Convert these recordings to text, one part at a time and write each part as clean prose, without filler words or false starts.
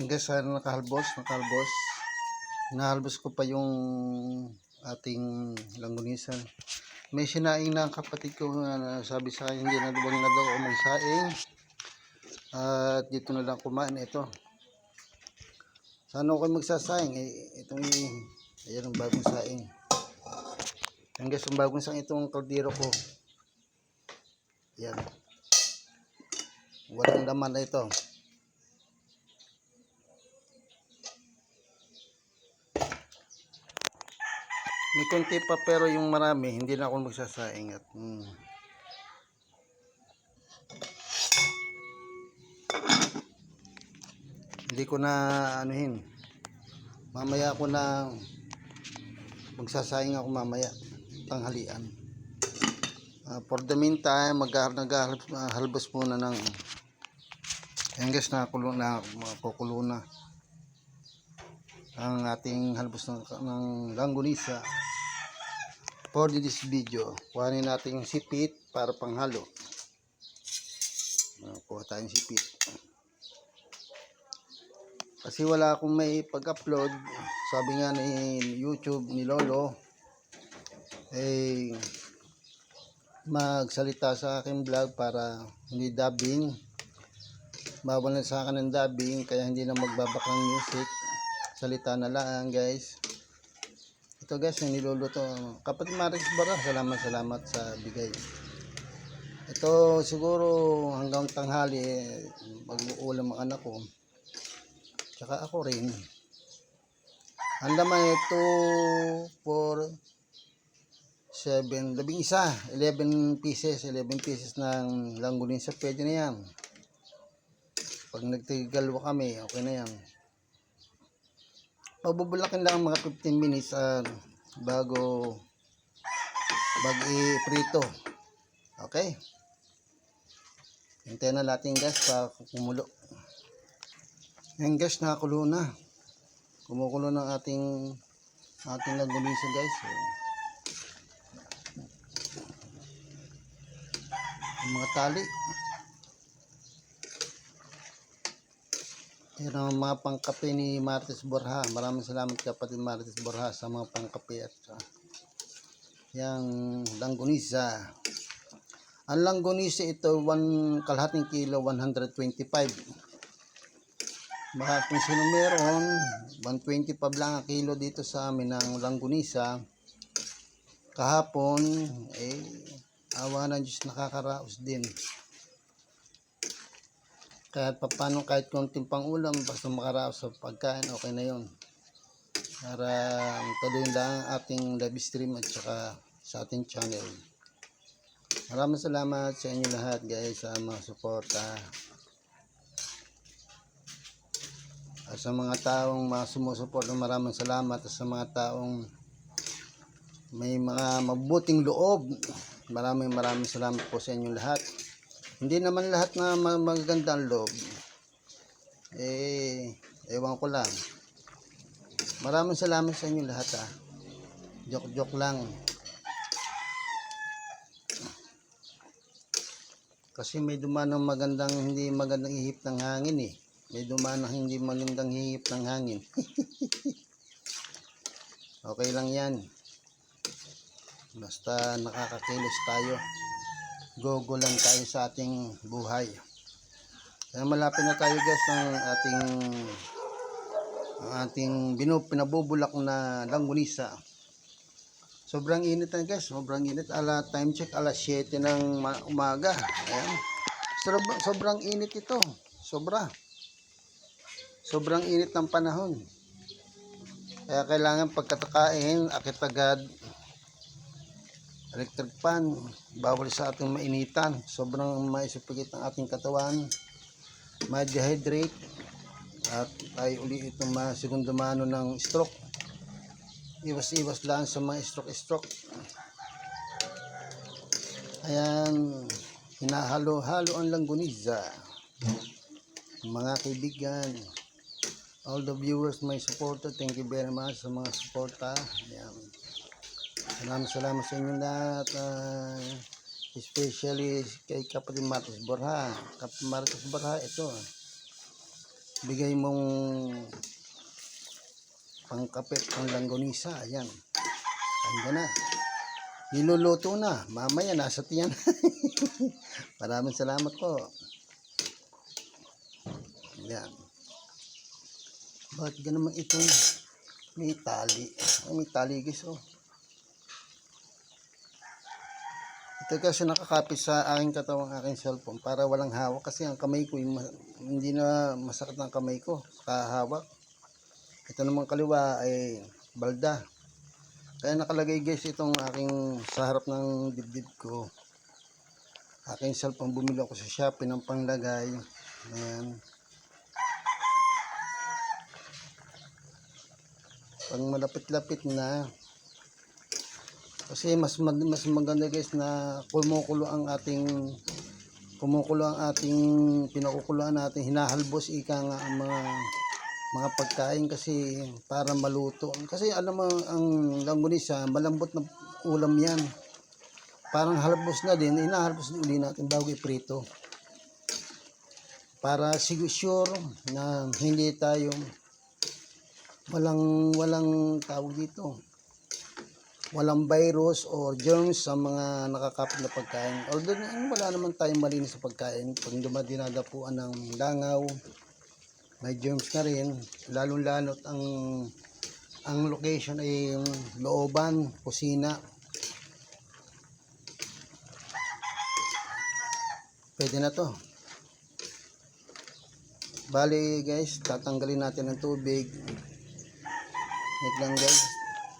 Hanggang sa nakahalbos. Hinahalbos ko pa yung ating langunisan. May sinaing na ang kapatid ko na sabi sa akin hindi na duwag na daw ako magsaing. At dito na lang kumain ito. Sana ako magsasaing. Itong ayan ang bagong saing. Hanggang sa bagong saing itong kaldero ko. Yan. Walang laman na ito. May konti pa pero yung marami hindi na ako magsasaing at hindi ko na anuhin. Mamaya ako na magsasaing ako mamaya tanghalian. For the meantime naghahalbos muna ng hanggang na kukulo na ang ating halbos ng langgunisa. For this video, kuhanin natin yung sipit para panghalo. Kuha tayong sipit. Kasi wala akong may pag-upload. Sabi nga ni YouTube, ni Lolo, magsalita sa aking vlog para hindi dubbing. Bawal na sa akin ng dubbing, kaya hindi na magbabak ng music. Salita na lang guys. Ito guys, yung niluluto kapatid Maris Bara, salamat sa bigay. Ito siguro hanggang tanghali mag-uulam ang anak ko tsaka ako rin. Ang laman ito 4 7 11 pieces ng langgunisa. Pwede na yan pag nagtigalwa kami, okay na yan. Pabubulakin lang mga 15 minutes bago i-prito. Okay? Hintayin na natin guys pa kumulo. Yan guys, nakakulo na. Kumukulo ng ating langgunisa guys. Yung mga tali. Yan ang mga pangkape ni Marites Borja. Maraming salamat kapatid Marites Borja sa mga pangkape at yung langgunisa. Ang langgunisa ito, kalahating kilo, 125. Baka kung sino meron, 125 lang ang kilo dito sa amin ng langgunisa. Kahapon, awa ng Diyos, nakakaraos din. Kahit papano, kahit konting pang ulam, basta makaraos sa pagkain, okay na yun. Para tuloy lang ating live stream at saka sa ating channel. Maraming salamat sa inyo lahat guys sa mga suporta. At sa mga taong sumusuporta, maraming salamat. At sa mga taong may mga mabuting loob, maraming salamat po sa inyo lahat. Hindi naman lahat na magaganda ang loob. Ewan ko lang. Maraming salamat sa inyo lahat Joke lang. Kasi may dumaan ng hindi magandang ihip ng hangin May dumaan ng hindi magandang ihip ng hangin. Okay lang yan. Basta nakakakilos tayo. Go lang tayo sa ating buhay. Kaya malapit na tayo guys ng ating pinabubulak na langgunisa. Sobrang init na guys, sobrang init. Time check alas 7 ng umaga. Ayan. Sobrang init ito. Sobrang init ng panahon. Kaya kailangan pagkatakain, akit agad electric fan, bawal sa ating mainitan. Sobrang maisipagit ang ating katawan, ma-dehydrate, at tayo uli itong segundo mano ng stroke. Iwas lang sa mga stroke. Ayan, hinahalo-halo ang langgunisa. Mga kaibigan, all the viewers, my supporter, thank you very much sa mga suporta. Ayan. Salamat sa inyo lahat, especially kay kapatid Marites Borja. Kapatid Marites Borja, ito bigay mong pangkape, pang langgonisa. Ayan. Ayan na. Niluluto na. Mamaya nasa tiyan. Maraming salamat po. Ayan. Bakit ganun ito? May tali. Ay, may tali guys. Oh. Ito kasi nakakapit sa aking katawang aking cellphone para walang hawak kasi ang kamay ko hindi na masakit ang kamay ko kahawak. Ito naman kaliwa ay balda. Kaya nakalagay guys itong aking sa harap ng dibdib ko. Aking cellphone bumili ako sa Shopee ng panglagay. Ayan. Pag malapit-lapit na kasi mas maganda guys na kumukulo ang ating pinakukuluan natin, hinahalbos ika nga ang mga pagkain kasi para maluto. Kasi alam mo ang langgonisa, malambot na ulam yan. Parang halbos na din, inahalbos din uli natin bago iprito. Para sure na hindi tayo walang tawag dito. Walang virus or germs sa mga nakakapit na pagkain. Although wala naman tayong malinis sa pagkain. Pag dinadapuan ng langaw, may germs na rin. Lalo-lalo ang location ay yung looban, kusina. Pwede na to. Bali guys, tatanggalin natin ng tubig. Wait lang guys.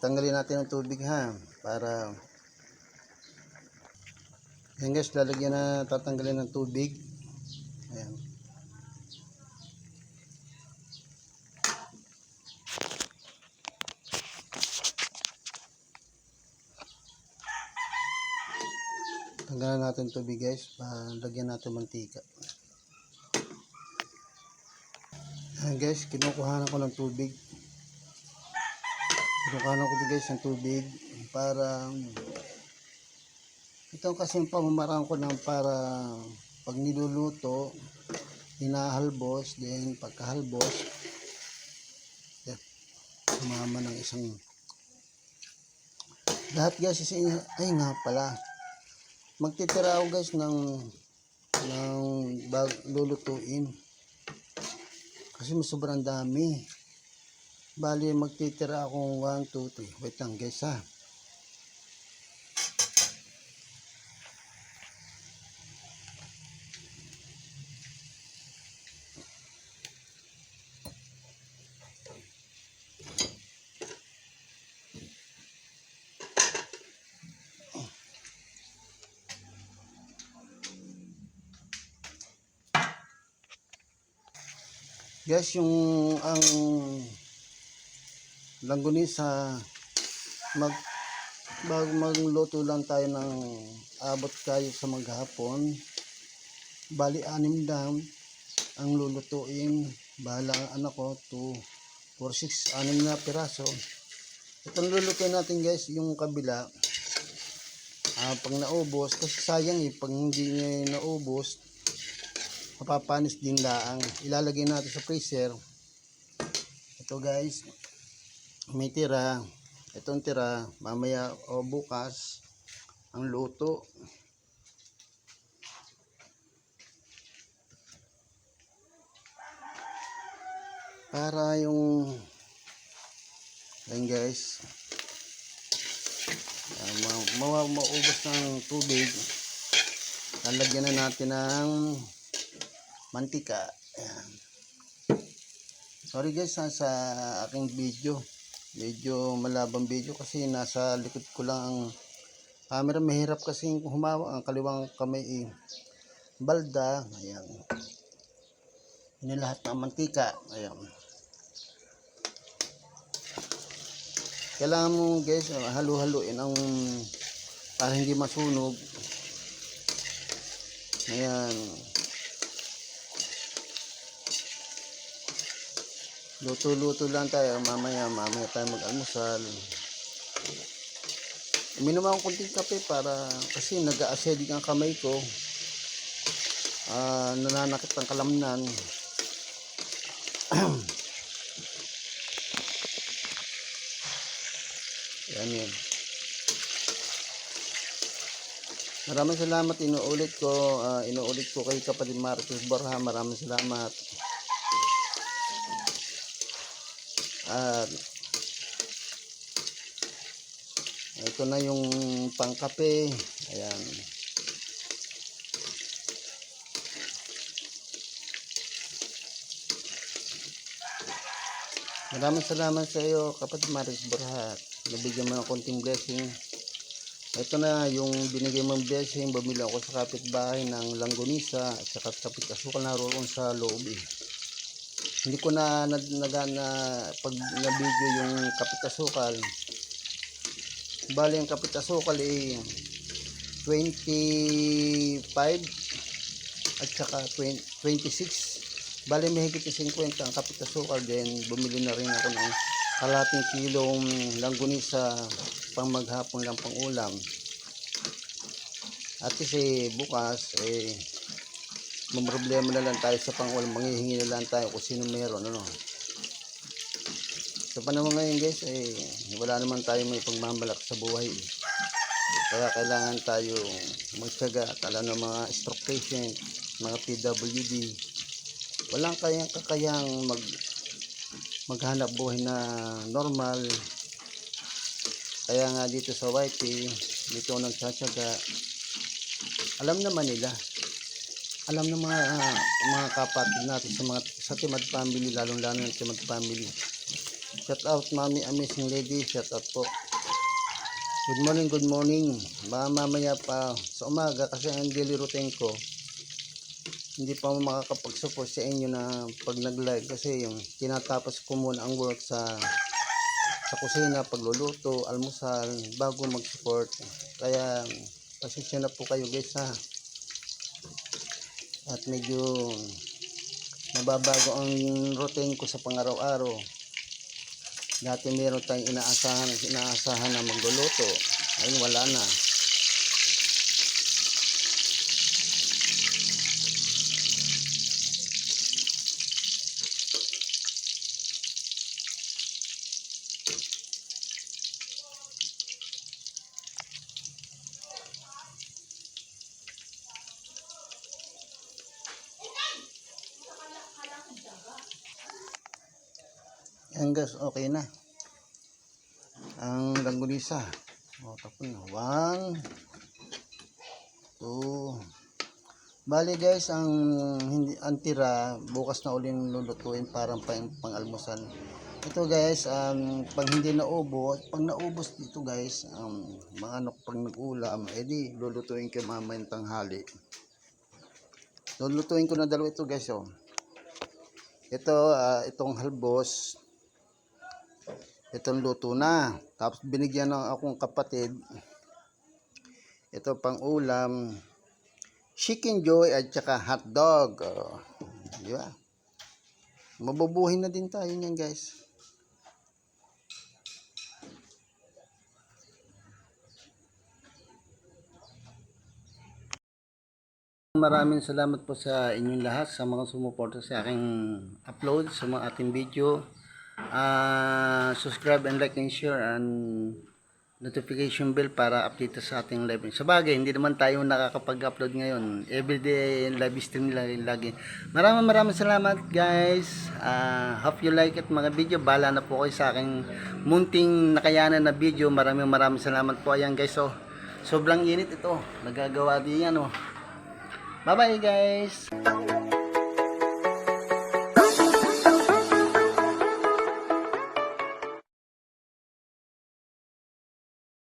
Tanggalin natin ang tubig ha para yan guys, lalagyan na tatanggalin ng tubig. Ayan. Tanggalan natin tubig guys, lagyan natin mantika. Ayan guys, kinukuhanan ko ng tubig. Kinukuhanan ko guys ng tubig para ito kasi yung pamamaraan ko ng para pag niluluto, hinahalbos, then pagkahalbos, yan, sumama ng isang lahat guys, ay nga pala, magtitira ako guys ng lulutuin kasi may sobrang dami. Bali magtitira akong 1, 2, 3. Wait lang guys ha. Guys, yung ang langgonisa magluto lang tayo ng abot kayo sa maghapon. Bali 6 lang ang lulutuin. Bahala ang anak ko 2, 4, 6, 6 na piraso. Itong lulutuin natin guys, yung kabila pag naubos, kasi sayang pag hindi niya naubos mapapanis din laang. Ilalagay natin sa freezer. Ito guys, may tira. Itong tira, mamaya o bukas ang luto. Para yung ayun guys, maubos ng tubig, lalagyan na natin ng mantika. Ayan. Sorry guys sa aking video, medyo malabang video kasi nasa likod ko lang ang camera. Mahirap kasi humawak, ang kaliwang kamay balda. Ayan, ini lahat ng mantika. Ayan, kailangan mo guys halu-haluin ang para hindi masunog. Ayan, luto-luto lang tayo. Mamaya tayo mag-almusal. Uminom akong kunting kape para kasi nag-a-acidic ang kamay ko. Nananakit ang kalamnan. Yan yun. Maraming salamat, inuulit ko kay kapatid Marcos Borja, maraming salamat. At ito na yung pangkape. Ayan. Maraming salamat sa iyo, kapatid Marcos Borja. Nabigyan mo ng konting blessing. Ito na yung binigay mong blessing. Bumili ako sa kapitbahay ng langgonisa at saka kapit asukal na roon sa loob eh. Hindi ko na pag na-video yung kapit asukal. Bali ang kapit asukal eh 25 at saka 26. Bali may higit 50 ang kapit asukal. Then bumili na rin ako ng kalating kilong langgonisa pang maghapon lang pang ulam. At kasi bukas problema na lang tayo sa pang ulam, manghihingi na lang tayo kung sino meron, ano. Sa panahon ngayon guys wala naman tayo may pagmamalak sa buhay kaya kailangan tayo magtiyaga. Tala ng mga stroke patient, mga PWD, walang kakayang maghanap buhay na normal. Kaya nga dito sa YP, dito nagtsatsaga. Alam naman nila. Alam ng mga kapatid natin sa Timad family, lalong-lalo ng Timad family. Shout out Mami Amazing Lady, shout out po. Good morning. Baka mamaya pa sa umaga kasi ang daily routine ko. Hindi pa makakapag-support sa inyo na pag nag-live kasi yung tinatapos ko muna ang work sa kusina, pagluluto, almusal, bago mag-support. Kaya pasensya na po kayo guys ha. At medyo nababago ang routine ko sa pang-araw-araw. Dati meron tayong inaasahan na magluluto. Ayun, wala na. Yan guys, okay na ang langgonisa. Tapos na 1 2. Bali guys, ang tira bukas na uling lulutuin parang pang-almusal. Ito guys, pag hindi pag naubos dito guys, mga ano pag nag-ulam, edi lulutuin ko mamayang tanghali. Lulutuin ko na dalawa ito guys. Itong halbos, itong luto na. Tapos binigyan ng akong kapatid, ito pang ulam, chicken joy at saka hotdog. Di ba? Mabubuhay na din tayo niyan guys. Maraming salamat po sa inyong lahat, sa mga sumuporta sa aking upload, sa mga ating video. Subscribe and like and share and notification bell para update sa ating live. Sa bagay, hindi naman tayo nakakapag-upload ngayon. Everyday live stream lagi. Maraming salamat guys. Hope you like it mga video. Bala na po kayo sa aking munting nakayanan na video. Maraming salamat po. Ayan guys, sobrang init ito. Nagagawa din yan. Bye bye guys.